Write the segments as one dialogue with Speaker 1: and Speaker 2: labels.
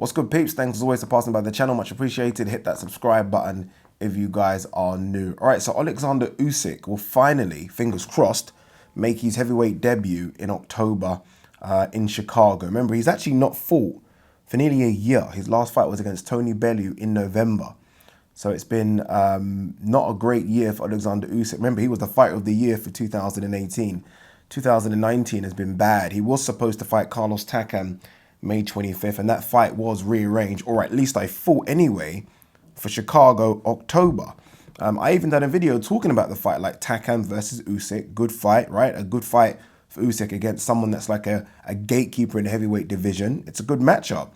Speaker 1: What's good, peeps? Thanks as always for passing by the channel. Much appreciated. Hit that subscribe button if you guys are new. All right, so Oleksandr Usyk will finally, fingers crossed, make his heavyweight debut in October in Chicago. Remember, he's actually not fought for nearly a year. His last fight was against Tony Bellew in November. So it's been not a great year for Oleksandr Usyk. Remember, he was the fighter of the year for 2018. 2019 has been bad. He was supposed to fight Carlos Takam May 25th, and that fight was rearranged, or at least I thought anyway, for Chicago, October. I even done a video talking about the fight, like Takam versus Usyk. Good fight, right? A good fight for Usyk against someone that's like a gatekeeper in the heavyweight division. It's a good matchup.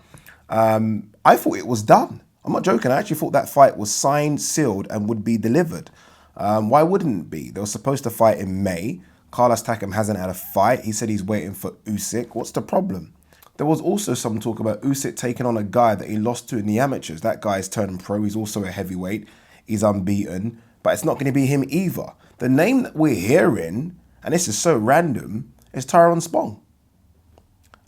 Speaker 1: I thought it was done. I'm not joking. I actually thought that fight was signed, sealed, and would be delivered. Why wouldn't it be? They were supposed to fight in May. Carlos Takam hasn't had a fight. He said he's waiting for Usyk. What's the problem? There was also some talk about Usyk taking on a guy that he lost to in the amateurs. That guy's turned pro. He's also a heavyweight. He's unbeaten. But it's not going to be him either. The name that we're hearing, and this is so random, is Tyrone Spong.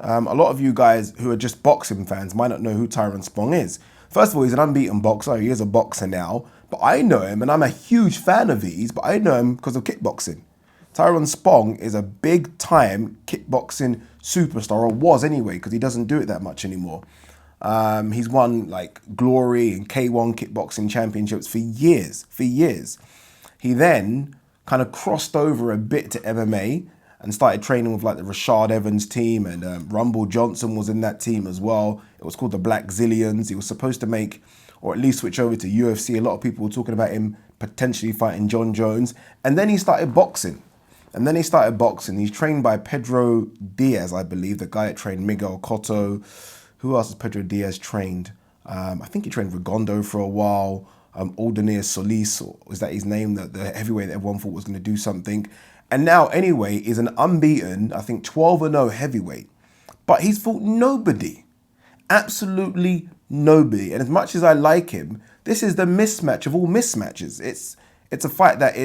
Speaker 1: A lot of you guys who are just boxing fans might not know who Tyrone Spong is. First of all, he's an unbeaten boxer. He is a boxer now. But I know him, and I'm a huge fan of his, but I know him because of kickboxing. Tyrone Spong is a big-time kickboxing superstar, or was anyway, because he doesn't do it that much anymore. He's won like Glory and K1 kickboxing championships for years. He then kind of crossed over a bit to MMA and started training with like the Rashad Evans team, and Rumble Johnson was in that team as well. It was called the Black Zillions. He was supposed to make, or at least switch over to UFC. A lot of people were talking about him potentially fighting John Jones. And then he started boxing. He's trained by Pedro Diaz, I believe, the guy that trained Miguel Cotto. Who else has Pedro Diaz trained? I think he trained Rigondo for a while. Aldenir Solis, was that his name? The heavyweight that everyone thought was going to do something. And now, anyway, is an unbeaten, I think, 12-0 heavyweight. But he's fought nobody. Absolutely nobody. And as much as I like him, this is the mismatch of all mismatches. It's a fight that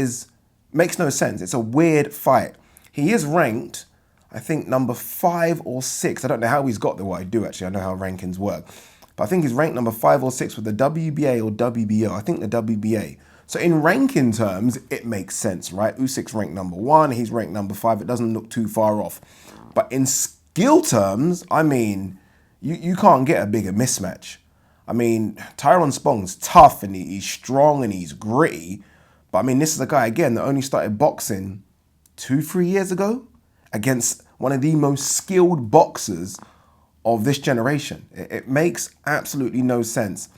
Speaker 1: makes no sense. It's a weird fight. He is ranked, I think, number 5 or 6. I don't know how he's got there. Well, I do actually. I know how rankings work. But I think he's ranked number 5 or 6 with the WBA or WBO. I think the WBA. So in ranking terms, it makes sense, right? Usyk's ranked number 1. He's ranked number 5. It doesn't look too far off. But in skill terms, I mean, you can't get a bigger mismatch. I mean, Tyrone Spong's tough and he's strong and he's gritty. But I mean, this is a guy, again, that only started boxing 2-3 years ago against one of the most skilled boxers of this generation. It makes absolutely no sense.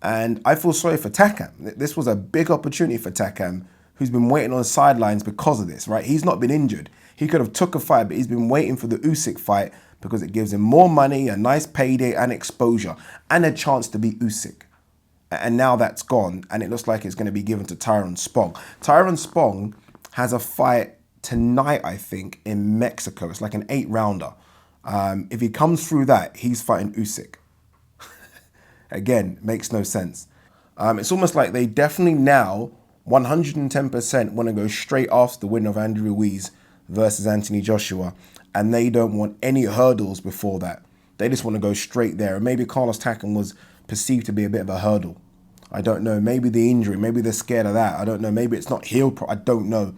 Speaker 1: And I feel sorry for Takam. This was a big opportunity for Takam, who's been waiting on the sidelines because of this, right? He's not been injured. He could have took a fight, but he's been waiting for the Usyk fight because it gives him more money, a nice payday and exposure, and a chance to beat Usyk. And now that's gone, and it looks like it's going to be given to Tyrone Spong. Tyrone Spong has a fight tonight, I think, in Mexico. It's like an 8-rounder. If he comes through that, he's fighting Usyk. Again, makes no sense. It's almost like they definitely now 110% want to go straight after the win of Andy Ruiz versus Anthony Joshua, and they don't want any hurdles before that. They just want to go straight there. And maybe Carlos Takam was perceived to be a bit of a hurdle. I don't know. Maybe the injury. Maybe they're scared of that. I don't know. Maybe it's not healed. I don't know.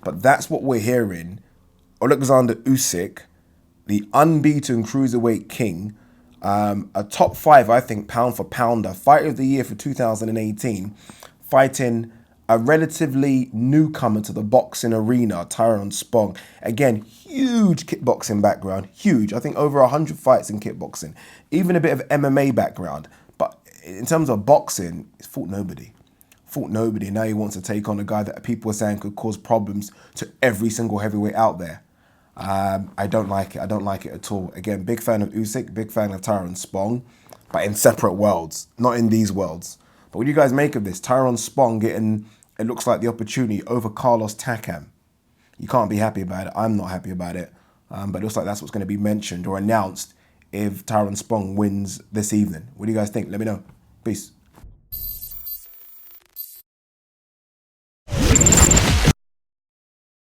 Speaker 1: But that's what we're hearing. Oleksandr Usyk, the unbeaten cruiserweight king, a top 5, I think, pound for pounder, fighter of the year for 2018, fighting a relatively newcomer to the boxing arena, Tyrone Spong. Again, huge kickboxing background, huge. I think over 100 fights in kickboxing, even a bit of MMA background. But in terms of boxing, he's fought nobody. Now he wants to take on a guy that people are saying could cause problems to every single heavyweight out there. I don't like it. I don't like it at all. Again, big fan of Usyk, big fan of Tyrone Spong, but in separate worlds, not in these worlds. But what do you guys make of this? Tyrone Spong getting, it looks like, the opportunity over Carlos Takam. You can't be happy about it. I'm not happy about it. But it looks like that's what's going to be mentioned or announced if Tyrone Spong wins this evening. What do you guys think? Let me know. Peace.